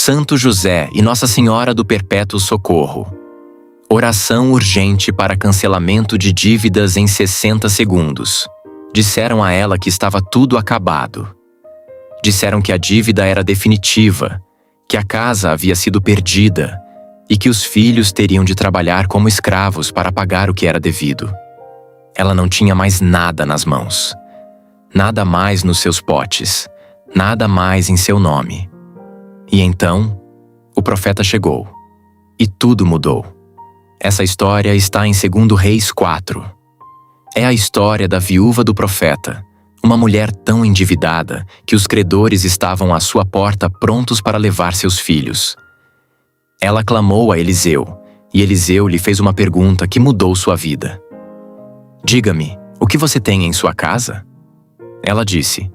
Santo José e Nossa Senhora do Perpétuo Socorro. Oração urgente para cancelamento de dívidas em 60 segundos. Disseram a ela que estava tudo acabado. Disseram que a dívida era definitiva, que a casa havia sido perdida e que os filhos teriam de trabalhar como escravos para pagar o que era devido. Ela não tinha mais nada nas mãos. Nada mais nos seus potes. Nada mais em seu nome. E então, o profeta chegou. E tudo mudou. Essa história está em 2 Reis 4. É a história da viúva do profeta, uma mulher tão endividada que os credores estavam à sua porta prontos para levar seus filhos. Ela clamou a Eliseu, e Eliseu lhe fez uma pergunta que mudou sua vida. Diga-me, o que você tem em sua casa? Ela disse,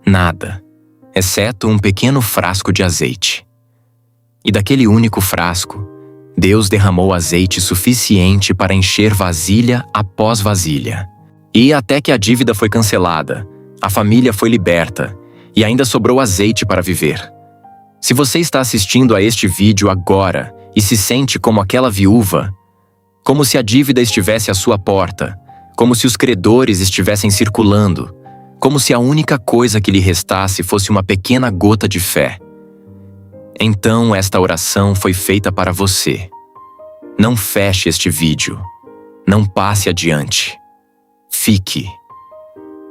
nada, exceto um pequeno frasco de azeite. E daquele único frasco, Deus derramou azeite suficiente para encher vasilha após vasilha. E até que a dívida foi cancelada, a família foi liberta e ainda sobrou azeite para viver. Se você está assistindo a este vídeo agora e se sente como aquela viúva, como se a dívida estivesse à sua porta, como se os credores estivessem circulando, como se a única coisa que lhe restasse fosse uma pequena gota de fé, então esta oração foi feita para você. Não feche este vídeo. Não passe adiante. Fique.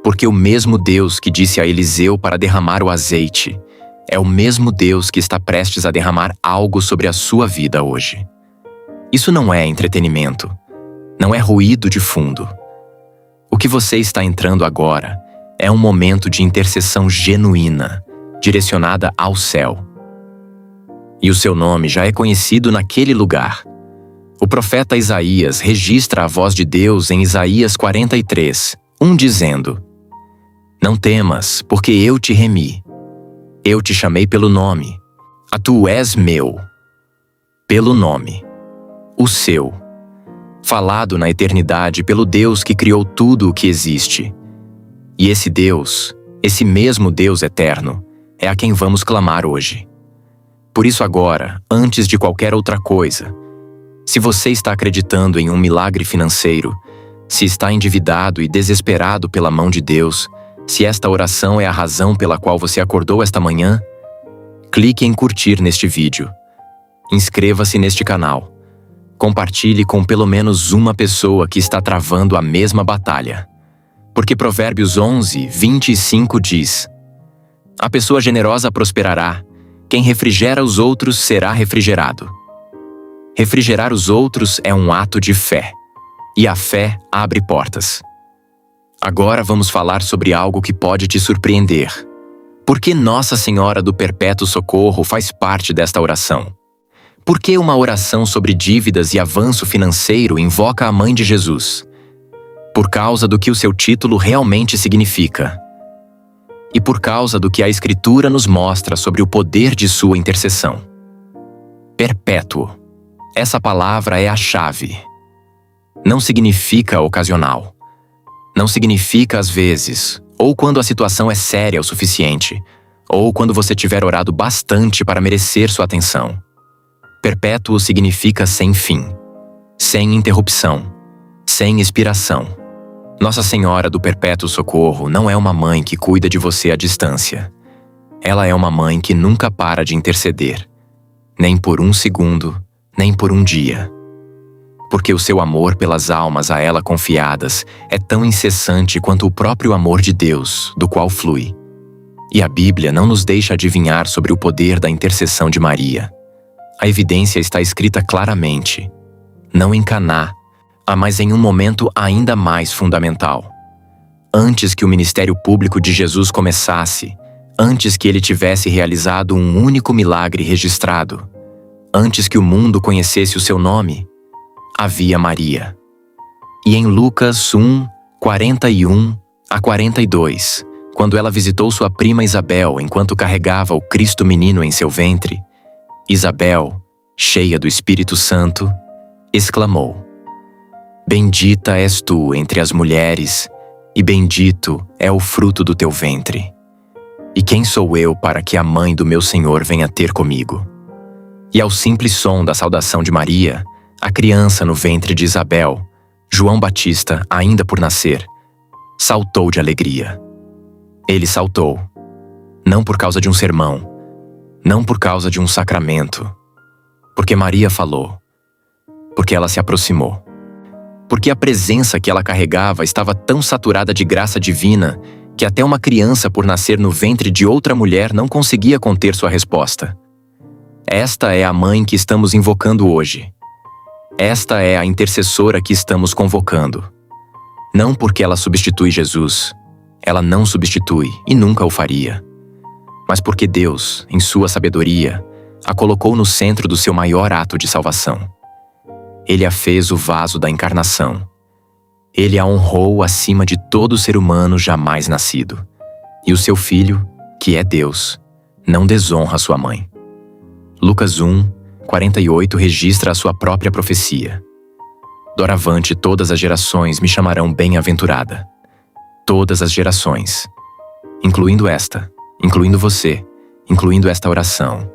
Porque o mesmo Deus que disse a Eliseu para derramar o azeite é o mesmo Deus que está prestes a derramar algo sobre a sua vida hoje. Isso não é entretenimento. Não é ruído de fundo. O que você está entrando agora é um momento de intercessão genuína, direcionada ao céu. E o seu nome já é conhecido naquele lugar. O profeta Isaías registra a voz de Deus em Isaías 43, 1 dizendo: Não temas, porque eu te remi. Eu te chamei pelo nome. Tu és meu. Pelo nome. O seu. Falado na eternidade pelo Deus que criou tudo o que existe. E esse Deus, esse mesmo Deus eterno, é a quem vamos clamar hoje. Por isso agora, antes de qualquer outra coisa, se você está acreditando em um milagre financeiro, se está endividado e desesperado pela mão de Deus, se esta oração é a razão pela qual você acordou esta manhã, clique em curtir neste vídeo. Inscreva-se neste canal. Compartilhe com pelo menos uma pessoa que está travando a mesma batalha. Porque Provérbios 11, 25 diz: A pessoa generosa prosperará, quem refrigera os outros será refrigerado. Refrigerar os outros é um ato de fé, e a fé abre portas. Agora vamos falar sobre algo que pode te surpreender. Por que Nossa Senhora do Perpétuo Socorro faz parte desta oração? Por que uma oração sobre dívidas e avanço financeiro invoca a Mãe de Jesus? Por causa do que o seu título realmente significa. E por causa do que a Escritura nos mostra sobre o poder de sua intercessão. Perpétuo. Essa palavra é a chave. Não significa ocasional. Não significa às vezes, ou quando a situação é séria o suficiente, ou quando você tiver orado bastante para merecer sua atenção. Perpétuo significa sem fim, sem interrupção, sem expiração. Nossa Senhora do Perpétuo Socorro não é uma mãe que cuida de você à distância. Ela é uma mãe que nunca para de interceder, nem por um segundo, nem por um dia. Porque o seu amor pelas almas a ela confiadas é tão incessante quanto o próprio amor de Deus, do qual flui. E a Bíblia não nos deixa adivinhar sobre o poder da intercessão de Maria. A evidência está escrita claramente, não em Caná, mas em um momento ainda mais fundamental. Antes que o ministério público de Jesus começasse, antes que ele tivesse realizado um único milagre registrado, antes que o mundo conhecesse o seu nome, havia Maria. E em Lucas 1, 41 a 42, quando ela visitou sua prima Isabel enquanto carregava o Cristo menino em seu ventre, Isabel, cheia do Espírito Santo, exclamou: Bendita és tu entre as mulheres, e bendito é o fruto do teu ventre. E quem sou eu para que a mãe do meu Senhor venha ter comigo? E ao simples som da saudação de Maria, a criança no ventre de Isabel, João Batista, ainda por nascer, saltou de alegria. Ele saltou, não por causa de um sermão, não por causa de um sacramento, porque Maria falou, porque ela se aproximou, porque a presença que ela carregava estava tão saturada de graça divina que até uma criança por nascer no ventre de outra mulher não conseguia conter sua resposta. Esta é a mãe que estamos invocando hoje. Esta é a intercessora que estamos convocando. Não porque ela substitui Jesus, ela não substitui e nunca o faria, mas porque Deus, em sua sabedoria, a colocou no centro do seu maior ato de salvação. Ele a fez o vaso da encarnação. Ele a honrou acima de todo ser humano jamais nascido. E o seu filho, que é Deus, não desonra sua mãe. Lucas 1, 48 registra a sua própria profecia. Doravante todas as gerações me chamarão bem-aventurada. Todas as gerações. Incluindo esta, incluindo você, incluindo esta oração.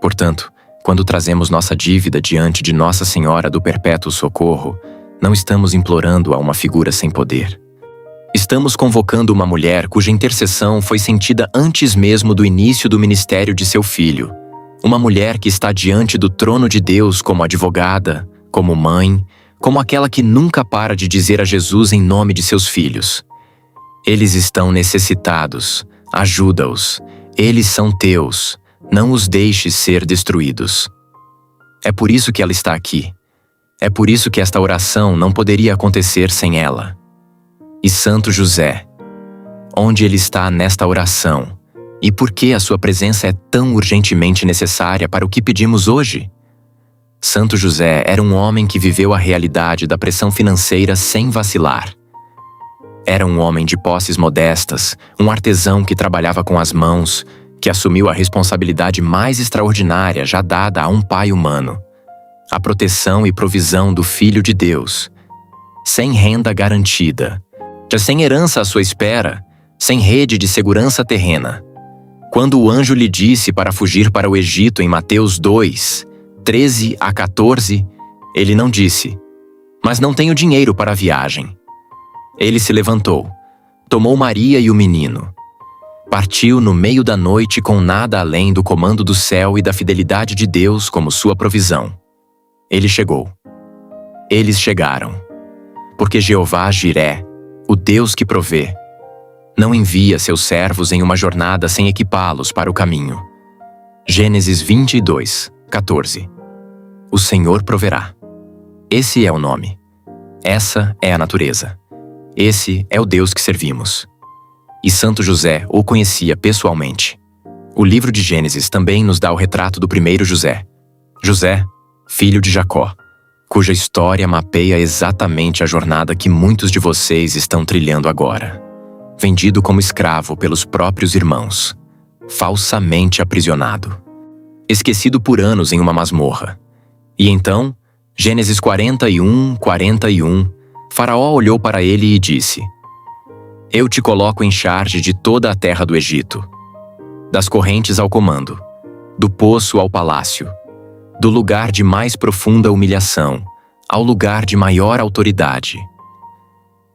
Portanto, quando trazemos nossa dívida diante de Nossa Senhora do Perpétuo Socorro, não estamos implorando a uma figura sem poder. Estamos convocando uma mulher cuja intercessão foi sentida antes mesmo do início do ministério de seu filho. Uma mulher que está diante do trono de Deus como advogada, como mãe, como aquela que nunca para de dizer a Jesus em nome de seus filhos: eles estão necessitados, ajuda-os, eles são teus, não os deixes ser destruídos. É por isso que ela está aqui. É por isso que esta oração não poderia acontecer sem ela. E Santo José, onde ele está nesta oração? E por que a sua presença é tão urgentemente necessária para o que pedimos hoje? Santo José era um homem que viveu a realidade da pressão financeira sem vacilar. Era um homem de posses modestas, um artesão que trabalhava com as mãos, que assumiu a responsabilidade mais extraordinária já dada a um pai humano: a proteção e provisão do Filho de Deus. Sem renda garantida, já sem herança à sua espera, sem rede de segurança terrena. Quando o anjo lhe disse para fugir para o Egito em Mateus 2, 13 a 14, ele não disse: mas não tenho dinheiro para a viagem. Ele se levantou, tomou Maria e o menino. Partiu no meio da noite com nada além do comando do céu e da fidelidade de Deus como sua provisão. Ele chegou. Eles chegaram. Porque Jeová Jiré, o Deus que provê, não envia seus servos em uma jornada sem equipá-los para o caminho. Gênesis 22, 14. O Senhor proverá. Esse é o nome. Essa é a natureza. Esse é o Deus que servimos. E Santo José o conhecia pessoalmente. O livro de Gênesis também nos dá o retrato do primeiro José. José, filho de Jacó, cuja história mapeia exatamente a jornada que muitos de vocês estão trilhando agora. Vendido como escravo pelos próprios irmãos, falsamente aprisionado, esquecido por anos em uma masmorra. E então, Gênesis 41, Faraó olhou para ele e disse: eu te coloco em charge de toda a terra do Egito, das correntes ao comando, do poço ao palácio, do lugar de mais profunda humilhação ao lugar de maior autoridade.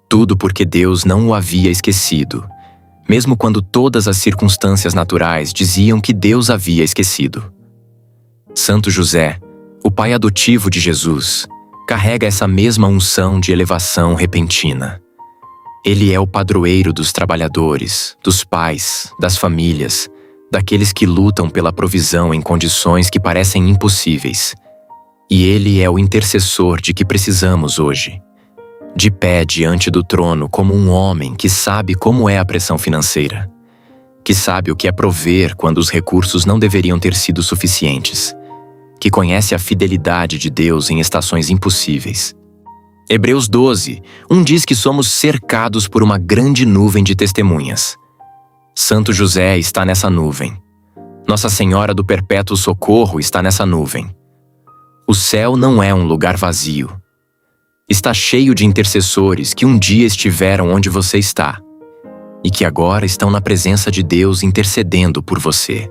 Tudo porque Deus não o havia esquecido, mesmo quando todas as circunstâncias naturais diziam que Deus havia esquecido. Santo José, o pai adotivo de Jesus, carrega essa mesma unção de elevação repentina. Ele é o padroeiro dos trabalhadores, dos pais, das famílias, daqueles que lutam pela provisão em condições que parecem impossíveis. E ele é o intercessor de que precisamos hoje. De pé diante do trono como um homem que sabe como é a pressão financeira, que sabe o que é prover quando os recursos não deveriam ter sido suficientes, que conhece a fidelidade de Deus em estações impossíveis. Hebreus 12, diz que somos cercados por uma grande nuvem de testemunhas. Santo José está nessa nuvem. Nossa Senhora do Perpétuo Socorro está nessa nuvem. O céu não é um lugar vazio. Está cheio de intercessores que um dia estiveram onde você está. e que agora estão na presença de Deus intercedendo por você.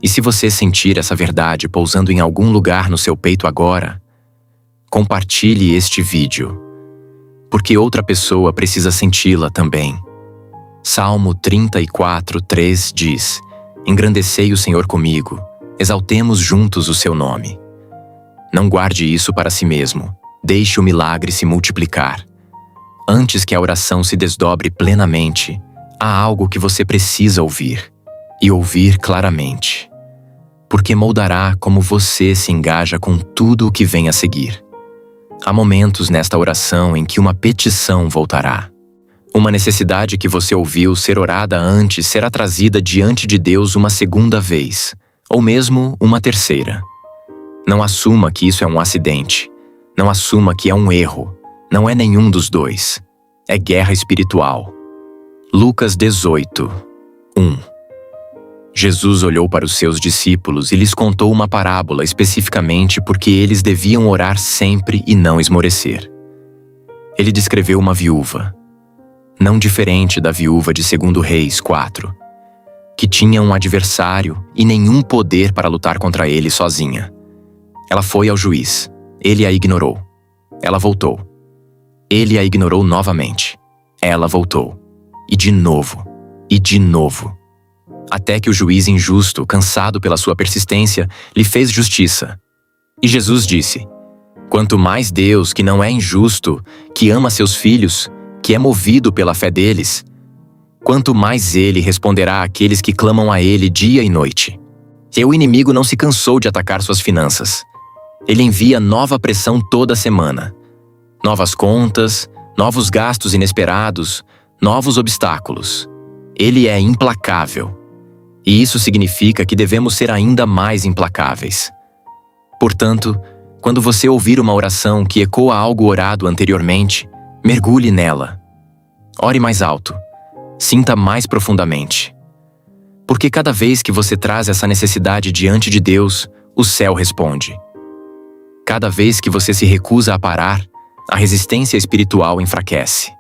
E se você sentir essa verdade pousando em algum lugar no seu peito agora, compartilhe este vídeo, porque outra pessoa precisa senti-la também. Salmo 34:3 diz: Engrandecei o Senhor comigo, exaltemos juntos o seu nome. Não guarde isso para si mesmo, deixe o milagre se multiplicar. Antes que a oração se desdobre plenamente, há algo que você precisa ouvir, e ouvir claramente, porque moldará como você se engaja com tudo o que vem a seguir. Há momentos nesta oração em que uma petição voltará. Uma necessidade que você ouviu ser orada antes será trazida diante de Deus uma segunda vez, ou mesmo uma terceira. Não assuma que isso é um acidente. Não assuma que é um erro. Não é nenhum dos dois. É guerra espiritual. Lucas 18:1. Jesus olhou para os seus discípulos e lhes contou uma parábola especificamente porque eles deviam orar sempre e não esmorecer. Ele descreveu uma viúva, não diferente da viúva de 2 Reis 4, que tinha um adversário e nenhum poder para lutar contra ele sozinha. Ela foi ao juiz. Ele a ignorou. Ela voltou. Ele a ignorou novamente. Ela voltou. E de novo. E de novo. Até que o juiz injusto, cansado pela sua persistência, lhe fez justiça. E Jesus disse: Quanto mais Deus, que não é injusto, que ama seus filhos, que é movido pela fé deles, quanto mais ele responderá àqueles que clamam a ele dia e noite. Seu inimigo não se cansou de atacar suas finanças. Ele envia nova pressão toda semana. Novas contas, novos gastos inesperados, novos obstáculos. Ele é implacável. E isso significa que devemos ser ainda mais implacáveis. Portanto, quando você ouvir uma oração que ecoa algo orado anteriormente, mergulhe nela. Ore mais alto. Sinta mais profundamente. Porque cada vez que você traz essa necessidade diante de Deus, o céu responde. Cada vez que você se recusa a parar, a resistência espiritual enfraquece.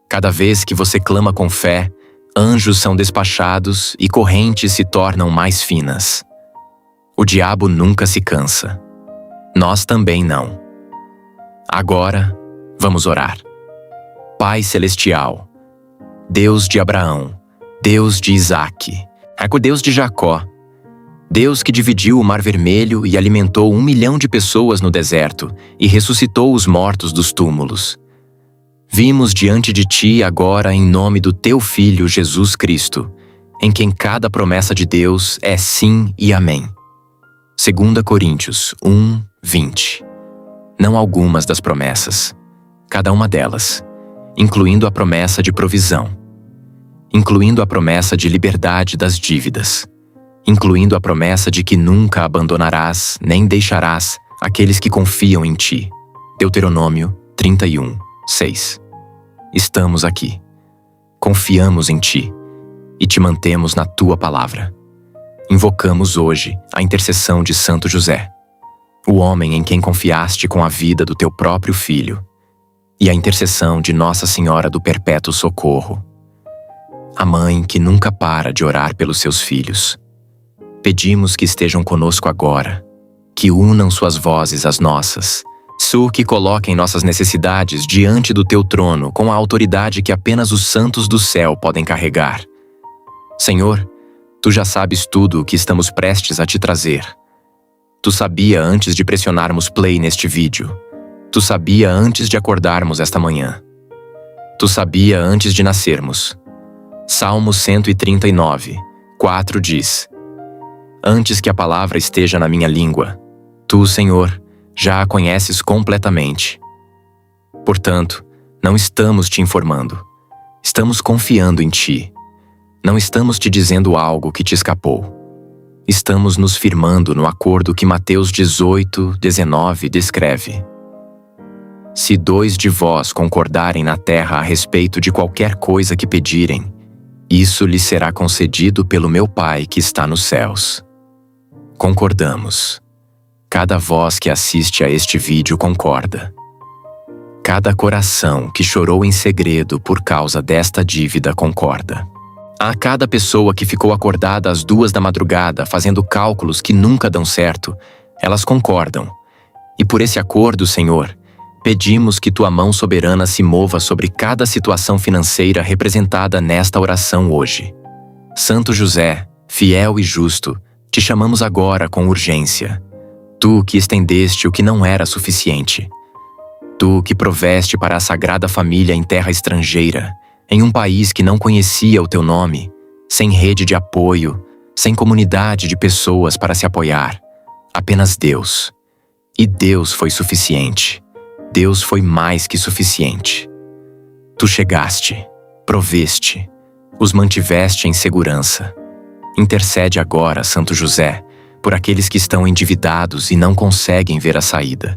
Cada vez que você clama com fé, anjos são despachados e correntes se tornam mais finas. O diabo nunca se cansa. Nós também não. Agora, vamos orar. Pai Celestial, Deus de Abraão, Deus de Isaque, Deus de Jacó, Deus que dividiu o Mar Vermelho e alimentou 1 milhão de pessoas no deserto e ressuscitou os mortos dos túmulos. Vimos diante de Ti agora em nome do Teu Filho Jesus Cristo, em quem cada promessa de Deus é sim e amém. 2 Coríntios 1:20. Não algumas das promessas, cada uma delas, incluindo a promessa de provisão, incluindo a promessa de liberdade das dívidas, incluindo a promessa de que nunca abandonarás nem deixarás aqueles que confiam em Ti. Deuteronômio 31:6. Estamos aqui. Confiamos em Ti e Te mantemos na Tua palavra. Invocamos hoje a intercessão de Santo José, o homem em quem confiaste com a vida do Teu próprio Filho, e a intercessão de Nossa Senhora do Perpétuo Socorro, a mãe que nunca para de orar pelos seus filhos. Pedimos que estejam conosco agora, que unam suas vozes às nossas, que coloquem nossas necessidades diante do Teu trono com a autoridade que apenas os santos do céu podem carregar. Senhor, Tu já sabes tudo o que estamos prestes a Te trazer. Tu sabia antes de pressionarmos play neste vídeo. Tu sabia antes de acordarmos esta manhã. Tu sabia antes de nascermos. Salmo 139:4 diz: Antes que a palavra esteja na minha língua, Tu, Senhor, já a conheces completamente. Portanto, não estamos Te informando. Estamos confiando em Ti. Não estamos Te dizendo algo que Te escapou. Estamos nos firmando no acordo que Mateus 18:19 descreve. Se 2 de vós concordarem na terra a respeito de qualquer coisa que pedirem, isso lhes será concedido pelo meu Pai que está nos céus. Concordamos. Cada voz que assiste a este vídeo concorda. cada coração que chorou em segredo por causa desta dívida concorda. A cada pessoa que ficou acordada às 2 da madrugada fazendo cálculos que nunca dão certo, elas concordam. E por esse acordo, Senhor, pedimos que Tua mão soberana se mova sobre cada situação financeira representada nesta oração hoje. Santo José, fiel e justo, te chamamos agora com urgência. Tu que estendeste o que não era suficiente. Tu que proveste para a Sagrada Família em terra estrangeira, em um país que não conhecia o Teu nome, sem rede de apoio, sem comunidade de pessoas para se apoiar. Apenas Deus. E Deus foi suficiente. Deus foi mais que suficiente. Tu chegaste, proveste, os mantiveste em segurança. Intercede agora, Santo José, por aqueles que estão endividados e não conseguem ver a saída.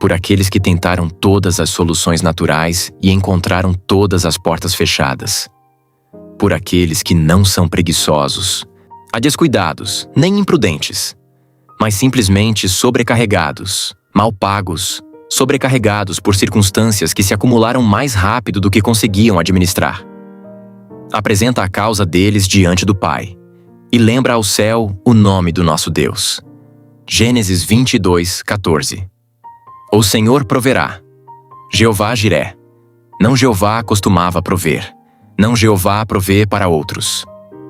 Por aqueles que tentaram todas as soluções naturais e encontraram todas as portas fechadas. Por aqueles que não são preguiçosos, descuidados, nem imprudentes, mas simplesmente sobrecarregados, mal pagos, sobrecarregados por circunstâncias que se acumularam mais rápido do que conseguiam administrar. Apresenta a causa deles diante do Pai e lembra ao céu o nome do nosso Deus. Gênesis 22, 14. O Senhor proverá. Jeová Jiré. Não Jeová costumava prover. Não Jeová provê para outros.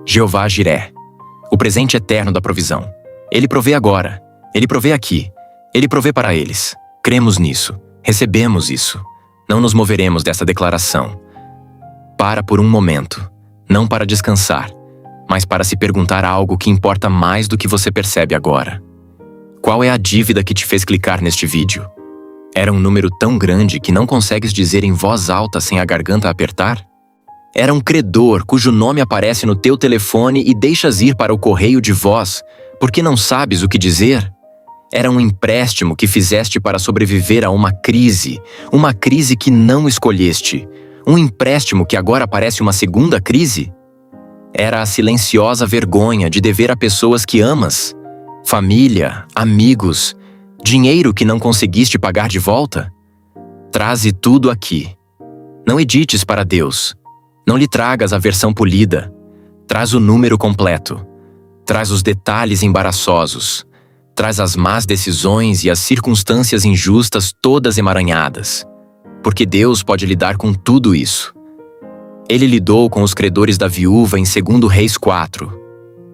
Jeová Jiré. O presente eterno da provisão. Ele provê agora. Ele provê aqui. Ele provê para eles. Cremos nisso. Recebemos isso. Não nos moveremos dessa declaração. Para por um momento. Não para descansar, mas para se perguntar algo que importa mais do que você percebe agora. Qual é a dívida que te fez clicar neste vídeo? Era um número tão grande que não consegues dizer em voz alta sem a garganta apertar? Era um credor cujo nome aparece no teu telefone e deixas ir para o correio de voz porque não sabes o que dizer? Era um empréstimo que fizeste para sobreviver a uma crise que não escolheste, um empréstimo que agora parece uma segunda crise? Era a silenciosa vergonha de dever a pessoas que amas, família, amigos, dinheiro que não conseguiste pagar de volta? Traze tudo aqui. Não edites para Deus. Não lhe tragas a versão polida. Traz o número completo. Traz os detalhes embaraçosos. Traz as más decisões e as circunstâncias injustas todas emaranhadas. Porque Deus pode lidar com tudo isso. Ele lidou com os credores da viúva em 2 Reis 4.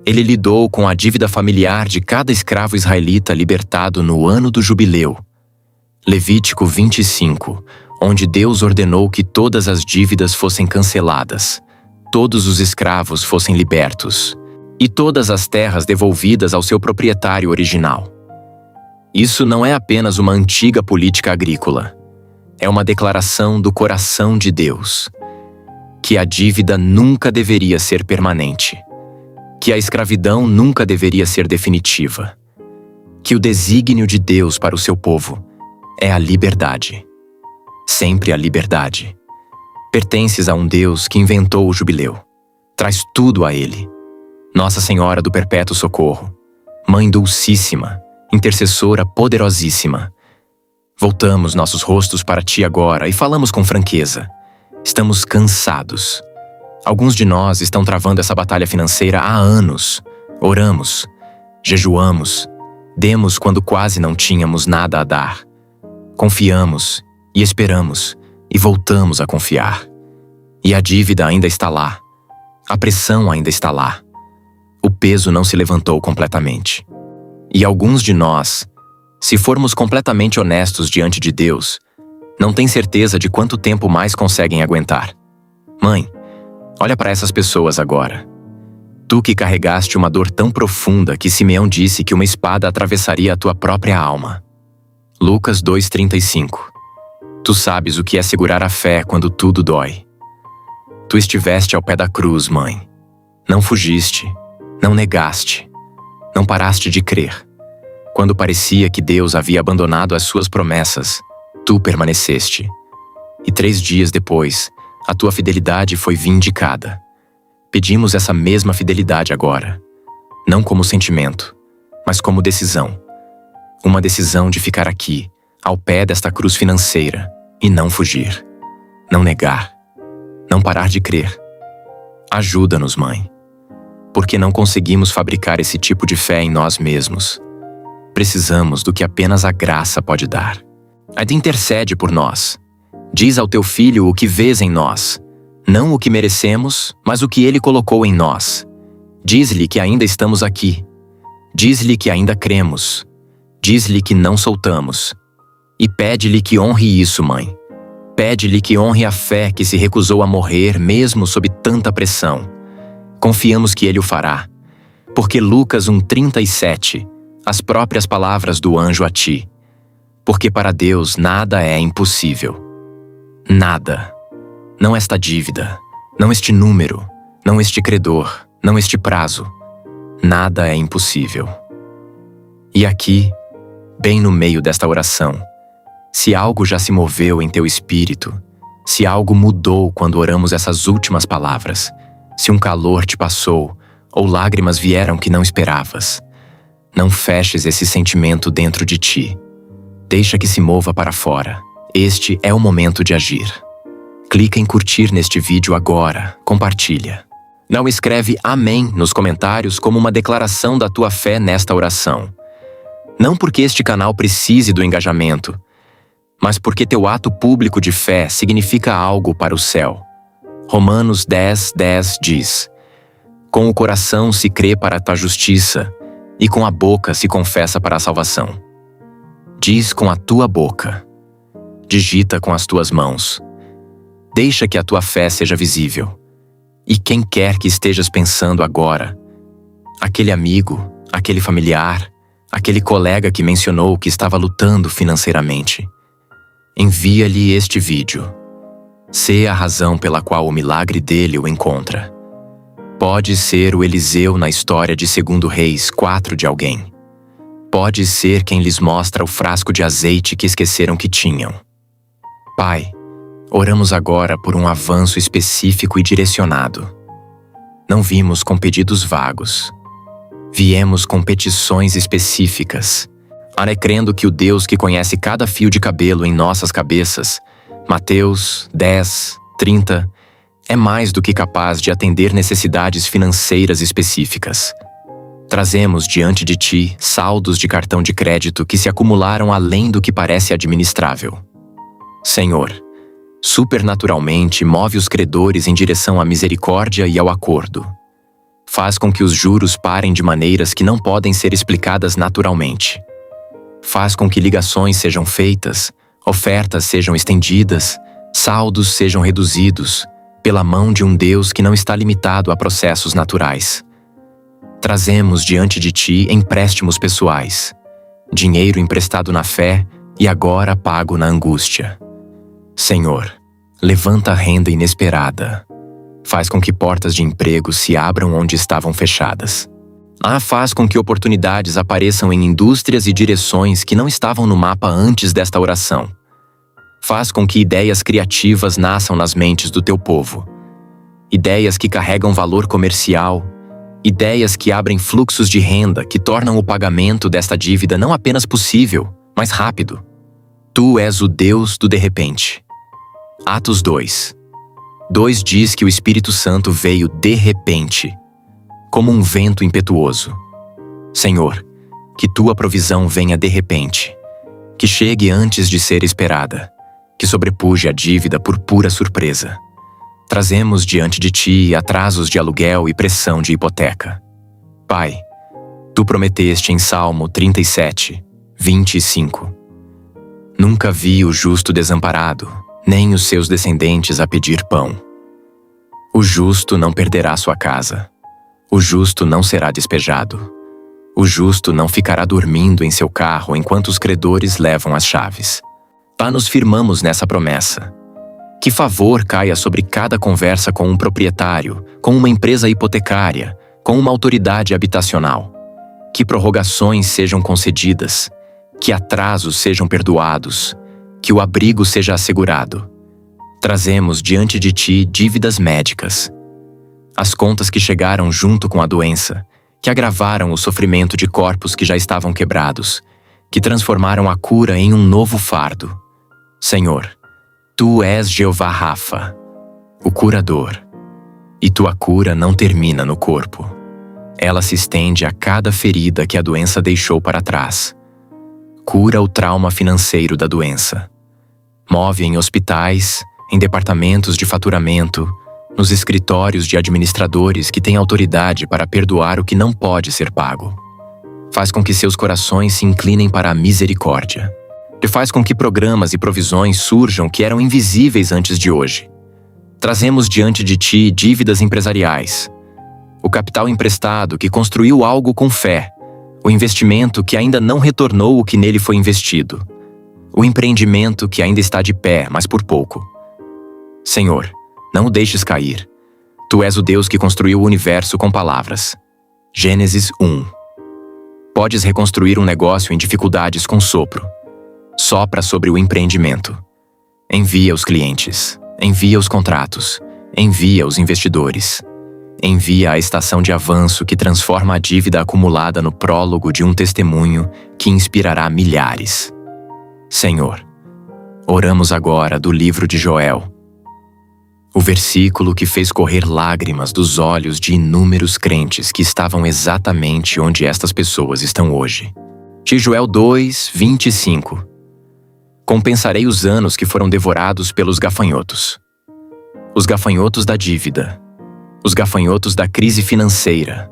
Ele lidou com a dívida familiar de cada escravo israelita libertado no ano do jubileu. Levítico 25, onde Deus ordenou que todas as dívidas fossem canceladas, todos os escravos fossem libertos, e todas as terras devolvidas ao seu proprietário original. Isso não é apenas uma antiga política agrícola. É uma declaração do coração de Deus, que a dívida nunca deveria ser permanente, que a escravidão nunca deveria ser definitiva, que o desígnio de Deus para o seu povo é a liberdade, sempre a liberdade. Pertences a um Deus que inventou o jubileu. Traz tudo a Ele. Nossa Senhora do Perpétuo Socorro, Mãe Dulcíssima, Intercessora Poderosíssima, voltamos nossos rostos para Ti agora e falamos com franqueza. Estamos cansados. Alguns de nós estão travando essa batalha financeira há anos. Oramos, jejuamos, demos quando quase não tínhamos nada a dar. Confiamos e esperamos e voltamos a confiar. E a dívida ainda está lá. A pressão ainda está lá. O peso não se levantou completamente. E alguns de nós, se formos completamente honestos diante de Deus, não têm certeza de quanto tempo mais conseguem aguentar. Mãe, olha para essas pessoas agora. Tu que carregaste uma dor tão profunda que Simeão disse que uma espada atravessaria a tua própria alma. Lucas 2,35. Tu sabes o que é segurar a fé quando tudo dói. Tu estiveste ao pé da cruz, mãe. Não fugiste, não negaste, não paraste de crer. Quando parecia que Deus havia abandonado as suas promessas, tu permaneceste. E 3 dias depois, a tua fidelidade foi vindicada. Pedimos essa mesma fidelidade agora, não como sentimento, mas como decisão. Uma decisão de ficar aqui, ao pé desta cruz financeira, e não fugir, não negar, não parar de crer. Ajuda-nos, Mãe, porque não conseguimos fabricar esse tipo de fé em nós mesmos. Precisamos do que apenas a graça pode dar. Ainda intercede por nós. Diz ao teu Filho o que vês em nós, não o que merecemos, mas o que ele colocou em nós. Diz-lhe que ainda estamos aqui. Diz-lhe que ainda cremos. Diz-lhe que não soltamos. E pede-lhe que honre isso, Mãe. Pede-lhe que honre a fé que se recusou a morrer mesmo sob tanta pressão. Confiamos que ele o fará. Porque Lucas 1:37, as próprias palavras do anjo a ti. Porque para Deus nada é impossível. Nada. Não esta dívida, não este número, não este credor, não este prazo. Nada é impossível. E aqui, bem no meio desta oração, se algo já se moveu em teu espírito, se algo mudou quando oramos essas últimas palavras, se um calor te passou ou lágrimas vieram que não esperavas, não feches esse sentimento dentro de ti. Deixa que se mova para fora. Este é o momento de agir. Clica em curtir neste vídeo agora, compartilha. Não escreve amém nos comentários como uma declaração da tua fé nesta oração. Não porque este canal precise do engajamento, mas porque teu ato público de fé significa algo para o céu. Romanos 10:10 diz: com o coração se crê para a tua justiça, e com a boca se confessa para a salvação. Diz com a tua boca. Digita com as tuas mãos. Deixa que a tua fé seja visível. E quem quer que estejas pensando agora, aquele amigo, aquele familiar, aquele colega que mencionou que estava lutando financeiramente, envia-lhe este vídeo. Sê a razão pela qual o milagre dele o encontra. Pode ser o Eliseu na história de 2 Reis 4 de alguém. Pode ser quem lhes mostra o frasco de azeite que esqueceram que tinham. Pai, oramos agora por um avanço específico e direcionado. Não vimos com pedidos vagos. Viemos com petições específicas, crendo que o Deus que conhece cada fio de cabelo em nossas cabeças, Mateus 10:30, é mais do que capaz de atender necessidades financeiras específicas. Trazemos diante de ti saldos de cartão de crédito que se acumularam além do que parece administrável. Senhor, supernaturalmente move os credores em direção à misericórdia e ao acordo. Faz com que os juros parem de maneiras que não podem ser explicadas naturalmente. Faz com que ligações sejam feitas, ofertas sejam estendidas, saldos sejam reduzidos, pela mão de um Deus que não está limitado a processos naturais. Trazemos diante de ti empréstimos pessoais, dinheiro emprestado na fé e agora pago na angústia. Senhor, levanta a renda inesperada. Faz com que portas de emprego se abram onde estavam fechadas. Faz com que oportunidades apareçam em indústrias e direções que não estavam no mapa antes desta oração. Faz com que ideias criativas nasçam nas mentes do teu povo. Ideias que carregam valor comercial, ideias que abrem fluxos de renda que tornam o pagamento desta dívida não apenas possível, mas rápido. Tu és o Deus do de repente. Atos 2:2 diz que o Espírito Santo veio de repente, como um vento impetuoso. Senhor, que tua provisão venha de repente, que chegue antes de ser esperada, que sobrepuje a dívida por pura surpresa. Trazemos diante de ti atrasos de aluguel e pressão de hipoteca. Pai, tu prometeste em Salmo 37:25. Nunca vi o justo desamparado, nem os seus descendentes a pedir pão. O justo não perderá sua casa. O justo não será despejado. O justo não ficará dormindo em seu carro enquanto os credores levam as chaves. Nos firmamos nessa promessa. Que favor caia sobre cada conversa com um proprietário, com uma empresa hipotecária, com uma autoridade habitacional. Que prorrogações sejam concedidas, que atrasos sejam perdoados, que o abrigo seja assegurado. Trazemos diante de ti dívidas médicas. As contas que chegaram junto com a doença, que agravaram o sofrimento de corpos que já estavam quebrados, que transformaram a cura em um novo fardo. Senhor, Tu és Jeová Rafa, o curador, e tua cura não termina no corpo. Ela se estende a cada ferida que a doença deixou para trás. Cura o trauma financeiro da doença. Move em hospitais, em departamentos de faturamento, nos escritórios de administradores que têm autoridade para perdoar o que não pode ser pago. Faz com que seus corações se inclinem para a misericórdia. E faz com que programas e provisões surjam que eram invisíveis antes de hoje. Trazemos diante de ti dívidas empresariais, o capital emprestado que construiu algo com fé, o investimento que ainda não retornou o que nele foi investido, o empreendimento que ainda está de pé, mas por pouco. Senhor, não o deixes cair. Tu és o Deus que construiu o universo com palavras. Gênesis 1. Podes reconstruir um negócio em dificuldades com sopro. Sopra sobre o empreendimento. Envia os clientes. Envia os contratos. Envia os investidores. Envia a estação de avanço que transforma a dívida acumulada no prólogo de um testemunho que inspirará milhares. Senhor, oramos agora do livro de Joel. O versículo que fez correr lágrimas dos olhos de inúmeros crentes que estavam exatamente onde estas pessoas estão hoje. De Joel 2, 25. Compensarei os anos que foram devorados pelos gafanhotos. Os gafanhotos da dívida. Os gafanhotos da crise financeira.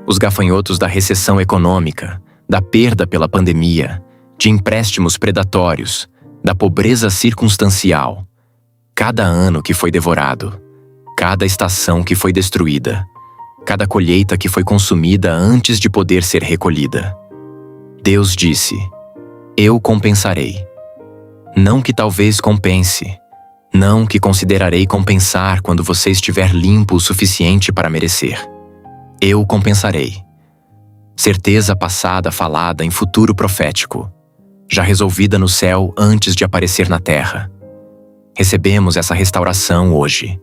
Os gafanhotos da recessão econômica, da perda pela pandemia, de empréstimos predatórios, da pobreza circunstancial. Cada ano que foi devorado, cada estação que foi destruída, cada colheita que foi consumida antes de poder ser recolhida. Deus disse: eu compensarei. Não que talvez compense, não que considerarei compensar quando você estiver limpo o suficiente para merecer. Eu compensarei. Certeza passada falada em futuro profético, já resolvida no céu antes de aparecer na terra. Recebemos essa restauração hoje.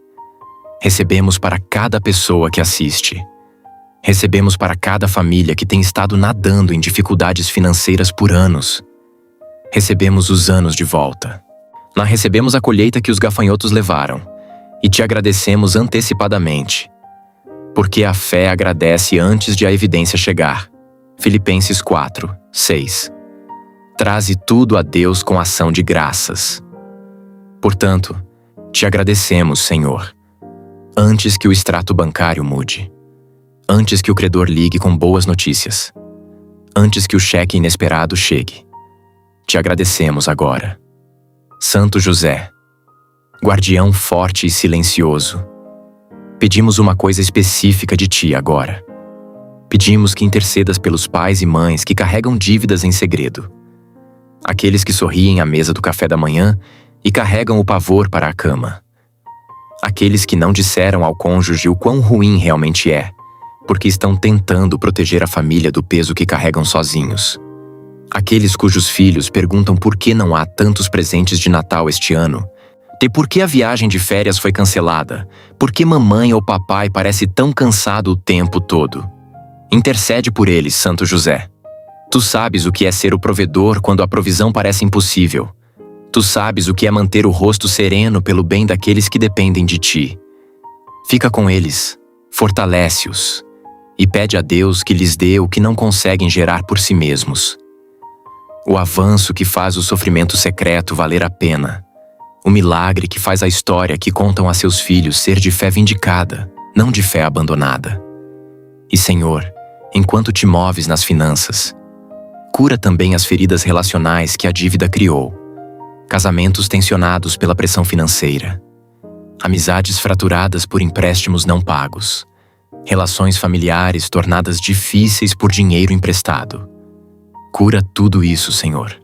Recebemos para cada pessoa que assiste. Recebemos para cada família que tem estado nadando em dificuldades financeiras por anos. Recebemos os anos de volta. Recebemos a colheita que os gafanhotos levaram e te agradecemos antecipadamente, porque a fé agradece antes de a evidência chegar. Filipenses 4, 6. Traze tudo a Deus com ação de graças. Portanto, te agradecemos, Senhor, antes que o extrato bancário mude, antes que o credor ligue com boas notícias, antes que o cheque inesperado chegue. Te agradecemos agora. Santo José, guardião forte e silencioso, pedimos uma coisa específica de ti agora. Pedimos que intercedas pelos pais e mães que carregam dívidas em segredo, aqueles que sorriem à mesa do café da manhã e carregam o pavor para a cama, aqueles que não disseram ao cônjuge o quão ruim realmente é, porque estão tentando proteger a família do peso que carregam sozinhos. Aqueles cujos filhos perguntam por que não há tantos presentes de Natal este ano, e por que a viagem de férias foi cancelada, por que mamãe ou papai parece tão cansado o tempo todo. Intercede por eles, Santo José. Tu sabes o que é ser o provedor quando a provisão parece impossível. Tu sabes o que é manter o rosto sereno pelo bem daqueles que dependem de ti. Fica com eles, fortalece-os, e pede a Deus que lhes dê o que não conseguem gerar por si mesmos. O avanço que faz o sofrimento secreto valer a pena. O milagre que faz a história que contam a seus filhos ser de fé vindicada, não de fé abandonada. E, Senhor, enquanto te moves nas finanças, cura também as feridas relacionais que a dívida criou. Casamentos tensionados pela pressão financeira. Amizades fraturadas por empréstimos não pagos. Relações familiares tornadas difíceis por dinheiro emprestado. Cura tudo isso, Senhor.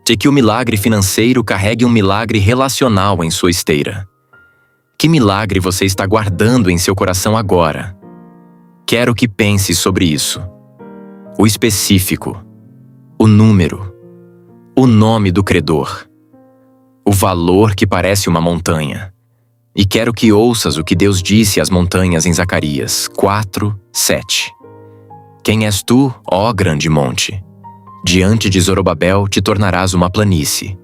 De que o milagre financeiro carregue um milagre relacional em sua esteira. Que milagre você está guardando em seu coração agora? Quero que pense sobre isso. O específico, o número, o nome do credor, o valor que parece uma montanha. E quero que ouças o que Deus disse às montanhas em Zacarias 4, 7. Quem és tu, ó grande monte? Diante de Zorobabel te tornarás uma planície.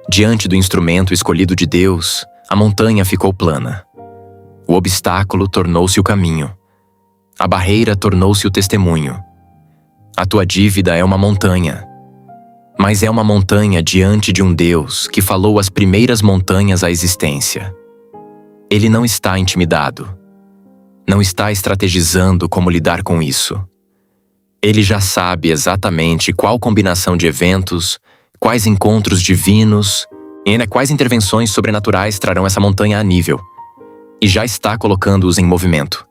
Diante do instrumento escolhido de Deus, a montanha ficou plana. O obstáculo tornou-se o caminho. A barreira tornou-se o testemunho. A tua dívida é uma montanha, mas é uma montanha diante de um Deus que falou as primeiras montanhas à existência. Ele não está intimidado. Não está estrategizando como lidar com isso. Ele já sabe exatamente qual combinação de eventos, quais encontros divinos e quais intervenções sobrenaturais trarão essa montanha a nível. E já está colocando-os em movimento.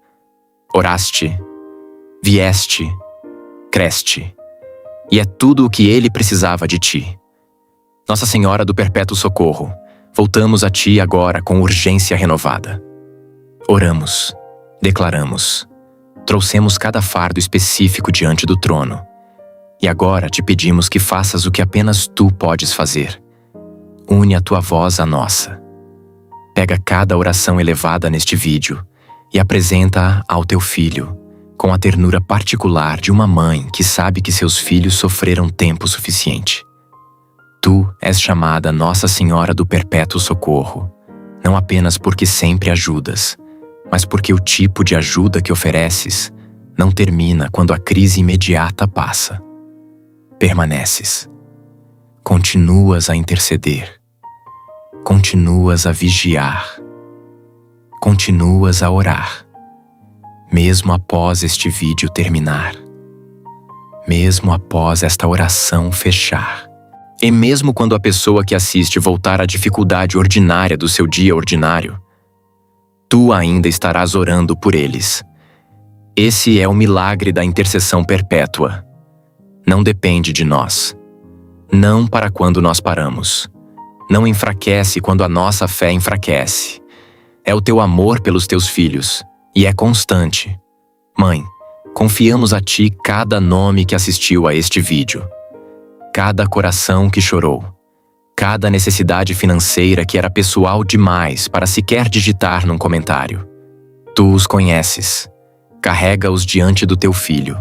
Oraste, vieste, creste. E é tudo o que ele precisava de ti. Nossa Senhora do Perpétuo Socorro, voltamos a ti agora com urgência renovada. Oramos, declaramos, trouxemos cada fardo específico diante do trono. E agora te pedimos que faças o que apenas tu podes fazer. Une a tua voz à nossa. Pega cada oração elevada neste vídeo e apresenta-a ao teu filho, com a ternura particular de uma mãe que sabe que seus filhos sofreram tempo suficiente. Tu és chamada Nossa Senhora do Perpétuo Socorro, não apenas porque sempre ajudas, mas porque o tipo de ajuda que ofereces não termina quando a crise imediata passa. Permaneces. Continuas a interceder. Continuas a vigiar. Continuas a orar. Mesmo após este vídeo terminar. Mesmo após esta oração fechar. E mesmo quando a pessoa que assiste voltar à dificuldade ordinária do seu dia ordinário, tu ainda estarás orando por eles. Esse é o milagre da intercessão perpétua. Não depende de nós. Não para quando nós paramos. Não enfraquece quando a nossa fé enfraquece. É o teu amor pelos teus filhos, e é constante. Mãe, confiamos a ti cada nome que assistiu a este vídeo. Cada coração que chorou. Cada necessidade financeira que era pessoal demais para sequer digitar num comentário. Tu os conheces. Carrega-os diante do teu filho.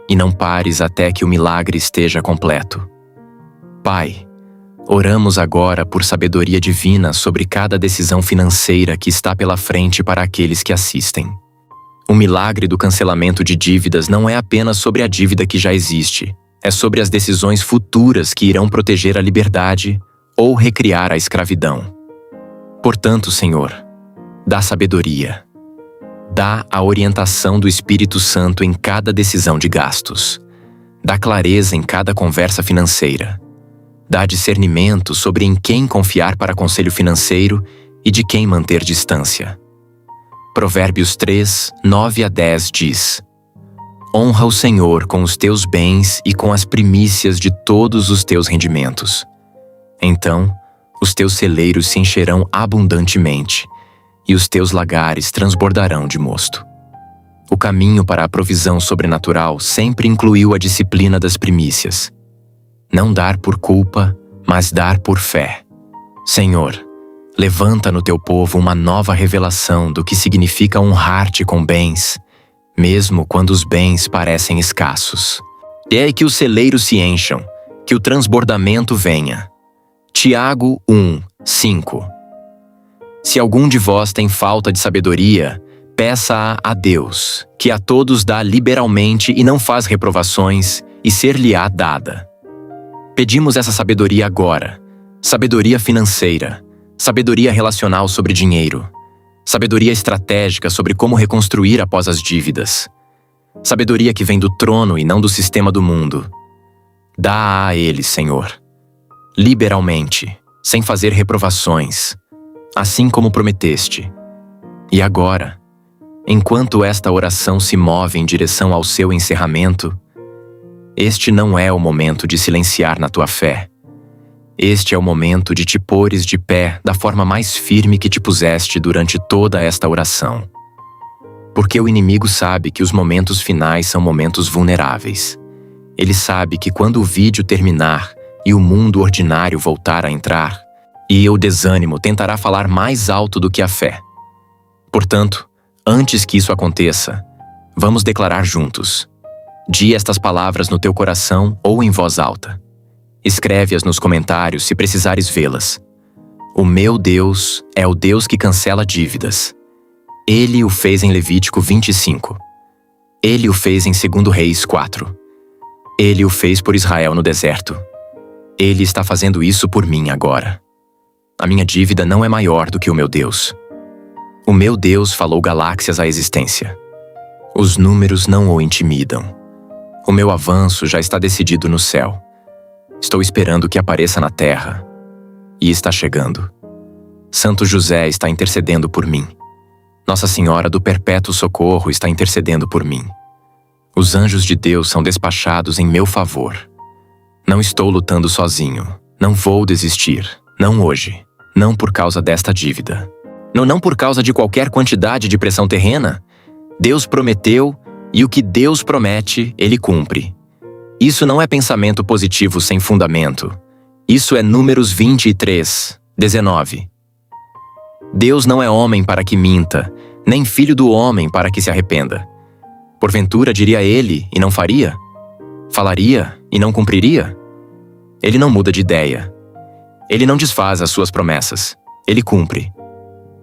E não pares até que o milagre esteja completo. Pai, oramos agora por sabedoria divina sobre cada decisão financeira que está pela frente para aqueles que assistem. O milagre do cancelamento de dívidas não é apenas sobre a dívida que já existe, é sobre as decisões futuras que irão proteger a liberdade ou recriar a escravidão. Portanto, Senhor, dá sabedoria. Dá a orientação do Espírito Santo em cada decisão de gastos. Dá clareza em cada conversa financeira. Dá discernimento sobre em quem confiar para conselho financeiro e de quem manter distância. Provérbios 3, 9 a 10 diz: Honra o Senhor com os teus bens e com as primícias de todos os teus rendimentos. Então, os teus celeiros se encherão abundantemente, e os teus lagares transbordarão de mosto. O caminho para a provisão sobrenatural sempre incluiu a disciplina das primícias. Não dar por culpa, mas dar por fé. Senhor, levanta no teu povo uma nova revelação do que significa honrar-te com bens, mesmo quando os bens parecem escassos. É que os celeiros se encham, que o transbordamento venha. Tiago 1, 5. Se algum de vós tem falta de sabedoria, peça-a a Deus, que a todos dá liberalmente e não faz reprovações, e ser-lhe-á dada. Pedimos essa sabedoria agora, sabedoria financeira, sabedoria relacional sobre dinheiro, sabedoria estratégica sobre como reconstruir após as dívidas, sabedoria que vem do trono e não do sistema do mundo. Dá a eles, Senhor, liberalmente, sem fazer reprovações, assim como prometeste. E agora, enquanto esta oração se move em direção ao seu encerramento, este não é o momento de silenciar na tua fé. Este é o momento de te pôres de pé da forma mais firme que te puseste durante toda esta oração. Porque o inimigo sabe que os momentos finais são momentos vulneráveis. Ele sabe que quando o vídeo terminar e o mundo ordinário voltar a entrar, e o desânimo tentará falar mais alto do que a fé. Portanto, antes que isso aconteça, vamos declarar juntos. Di estas palavras no teu coração ou em voz alta. Escreve-as nos comentários se precisares vê-las. O meu Deus é o Deus que cancela dívidas. Ele o fez em Levítico 25. Ele o fez em 2 Reis 4. Ele o fez por Israel no deserto. Ele está fazendo isso por mim agora. A minha dívida não é maior do que o meu Deus. O meu Deus falou galáxias à existência. Os números não o intimidam. O meu avanço já está decidido no céu. Estou esperando que apareça na terra. E está chegando. Santo José está intercedendo por mim. Nossa Senhora do Perpétuo Socorro está intercedendo por mim. Os anjos de Deus são despachados em meu favor. Não estou lutando sozinho. Não vou desistir. Não hoje. Não por causa desta dívida. Não por causa de qualquer quantidade de pressão terrena. Deus prometeu, e o que Deus promete, Ele cumpre. Isso não é pensamento positivo sem fundamento. Isso é Números 23, 19. Deus não é homem para que minta, nem filho do homem para que se arrependa. Porventura diria ele e não faria? Falaria e não cumpriria? Ele não muda de ideia. Ele não desfaz as suas promessas. Ele cumpre.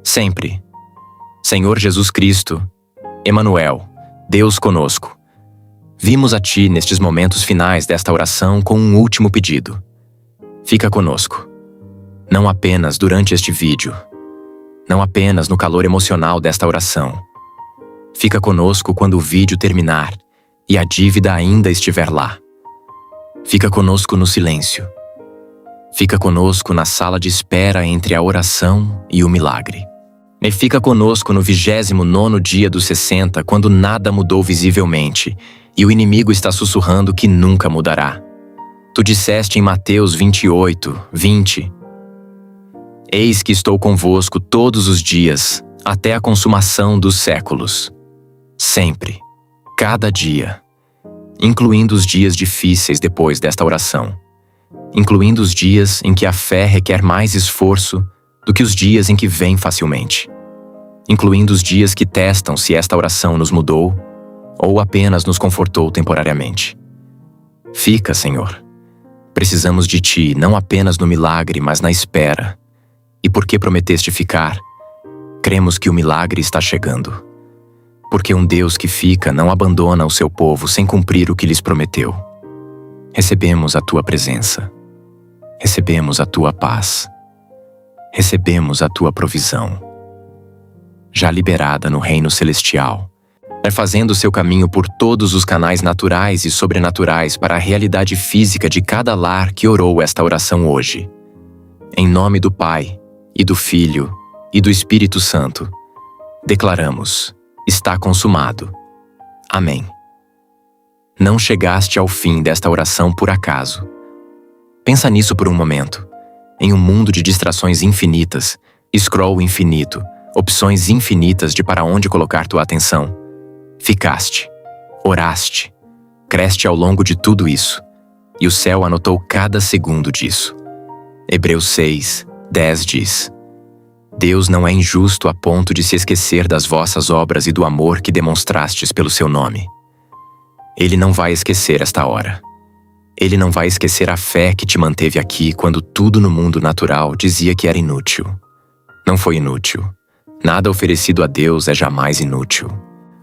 Sempre. Senhor Jesus Cristo, Emanuel, Deus conosco. Vimos a Ti nestes momentos finais desta oração com um último pedido. Fica conosco. Não apenas durante este vídeo. Não apenas no calor emocional desta oração. Fica conosco quando o vídeo terminar e a dívida ainda estiver lá. Fica conosco no silêncio. Fica conosco na sala de espera entre a oração e o milagre. E fica conosco no 29º dia dos 60, quando nada mudou visivelmente e o inimigo está sussurrando que nunca mudará. Tu disseste em Mateus 28, 20: Eis que estou convosco todos os dias, até a consumação dos séculos. Sempre, cada dia, incluindo os dias difíceis depois desta oração, incluindo os dias em que a fé requer mais esforço do que os dias em que vem facilmente, incluindo os dias que testam se esta oração nos mudou ou apenas nos confortou temporariamente. Fica, Senhor. Precisamos de Ti, não apenas no milagre, mas na espera. E porque prometeste ficar, cremos que o milagre está chegando. Porque um Deus que fica não abandona o seu povo sem cumprir o que lhes prometeu. Recebemos a Tua presença. Recebemos a Tua paz. Recebemos a Tua provisão. Já liberada no reino celestial, fazendo seu caminho por todos os canais naturais e sobrenaturais para a realidade física de cada lar que orou esta oração hoje. Em nome do Pai, e do Filho, e do Espírito Santo, declaramos: está consumado. Amém. Não chegaste ao fim desta oração por acaso. Pensa nisso por um momento. Em um mundo de distrações infinitas, scroll infinito, opções infinitas de para onde colocar tua atenção, ficaste, oraste, cresce ao longo de tudo isso, e o céu anotou cada segundo disso. Hebreus 6, 10 diz: Deus não é injusto a ponto de se esquecer das vossas obras e do amor que demonstrastes pelo seu nome. Ele não vai esquecer esta hora. Ele não vai esquecer a fé que te manteve aqui quando tudo no mundo natural dizia que era inútil. Não foi inútil. Nada oferecido a Deus é jamais inútil.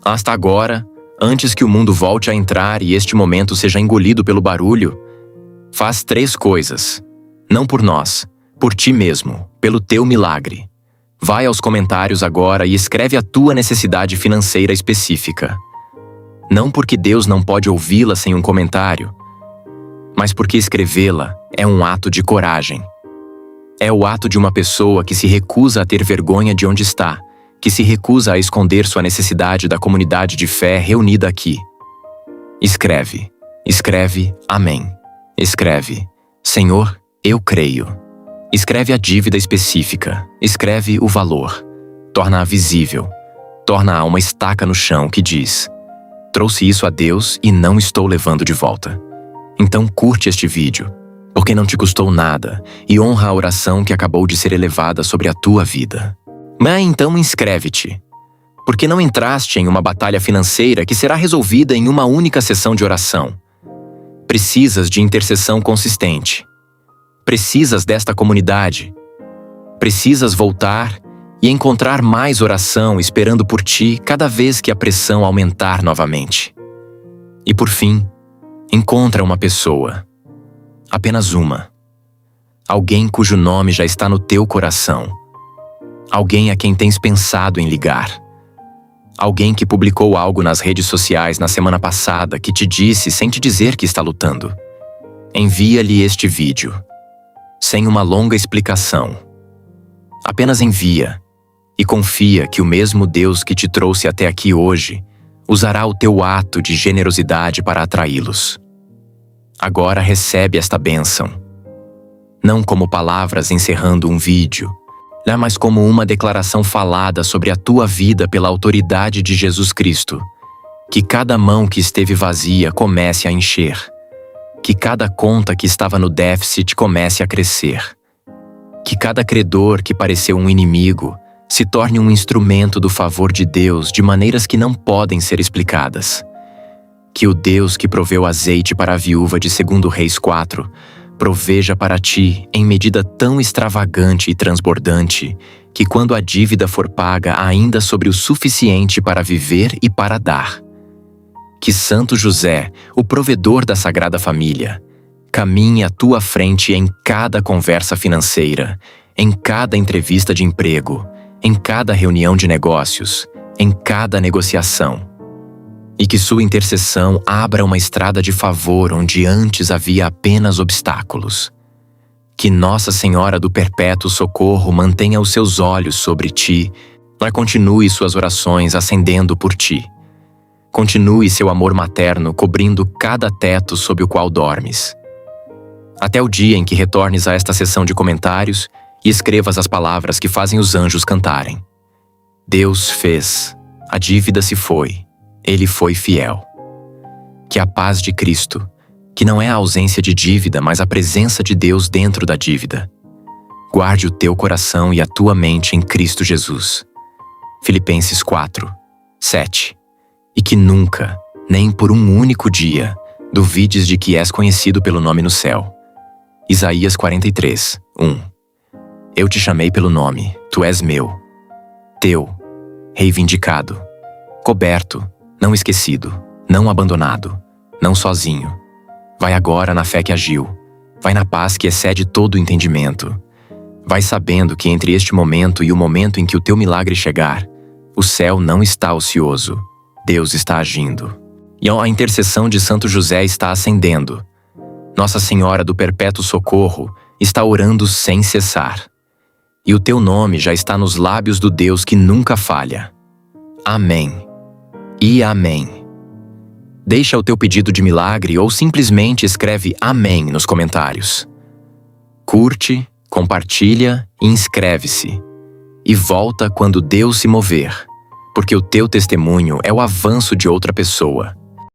Hasta agora, antes que o mundo volte a entrar e este momento seja engolido pelo barulho, faz 3 coisas. Não por nós, por ti mesmo, pelo teu milagre. Vai aos comentários agora e escreve a tua necessidade financeira específica. Não porque Deus não pode ouvi-la sem um comentário, mas porque escrevê-la é um ato de coragem. É o ato de uma pessoa que se recusa a ter vergonha de onde está, que se recusa a esconder sua necessidade da comunidade de fé reunida aqui. Escreve. Escreve Amém. Escreve Senhor, eu creio. Escreve a dívida específica. Escreve o valor. Torna-a visível. Torna-a uma estaca no chão que diz: trouxe isso a Deus e não estou levando de volta. Então curte este vídeo, porque não te custou nada, e honra a oração que acabou de ser elevada sobre a tua vida. Mas então inscreve-te, porque não entraste em uma batalha financeira que será resolvida em uma única sessão de oração. Precisas de intercessão consistente. Precisas desta comunidade. Precisas voltar e encontrar mais oração esperando por ti cada vez que a pressão aumentar novamente. E por fim, encontra uma pessoa. Apenas uma. Alguém cujo nome já está no teu coração. Alguém a quem tens pensado em ligar. Alguém que publicou algo nas redes sociais na semana passada que te disse sem te dizer que está lutando. Envia-lhe este vídeo. Sem uma longa explicação. Apenas envia e confia que o mesmo Deus que te trouxe até aqui hoje usará o teu ato de generosidade para atraí-los. Agora recebe esta bênção. Não como palavras encerrando um vídeo, mas como uma declaração falada sobre a tua vida pela autoridade de Jesus Cristo. Que cada mão que esteve vazia comece a encher. Que cada conta que estava no déficit comece a crescer. Que cada credor que pareceu um inimigo se torne um instrumento do favor de Deus de maneiras que não podem ser explicadas. Que o Deus que proveu azeite para a viúva de 2 Reis 4 proveja para ti em medida tão extravagante e transbordante que quando a dívida for paga ainda sobre o suficiente para viver e para dar. Que Santo José, o provedor da Sagrada Família, caminhe à tua frente em cada conversa financeira, em cada entrevista de emprego, em cada reunião de negócios, em cada negociação. E que sua intercessão abra uma estrada de favor onde antes havia apenas obstáculos. Que Nossa Senhora do Perpétuo Socorro mantenha os seus olhos sobre ti, mas continue suas orações acendendo por ti. Continue seu amor materno cobrindo cada teto sob o qual dormes. Até o dia em que retornes a esta sessão de comentários e escrevas as palavras que fazem os anjos cantarem. Deus fez, a dívida se foi. Ele foi fiel. Que a paz de Cristo, que não é a ausência de dívida, mas a presença de Deus dentro da dívida, guarde o teu coração e a tua mente em Cristo Jesus. Filipenses 4, 7. E que nunca, nem por um único dia, duvides de que és conhecido pelo nome no céu. Isaías 43, 1. Eu te chamei pelo nome, tu és meu. Teu, reivindicado, coberto, não esquecido, não abandonado, não sozinho. Vai agora na fé que agiu. Vai na paz que excede todo o entendimento. Vai sabendo que entre este momento e o momento em que o teu milagre chegar, o céu não está ocioso. Deus está agindo. E a intercessão de Santo José está ascendendo. Nossa Senhora do Perpétuo Socorro está orando sem cessar. E o teu nome já está nos lábios do Deus que nunca falha. Amém. E amém. Deixa o teu pedido de milagre ou simplesmente escreve amém nos comentários. Curte, compartilha e inscreve-se. E volta quando Deus se mover, porque o teu testemunho é o avanço de outra pessoa.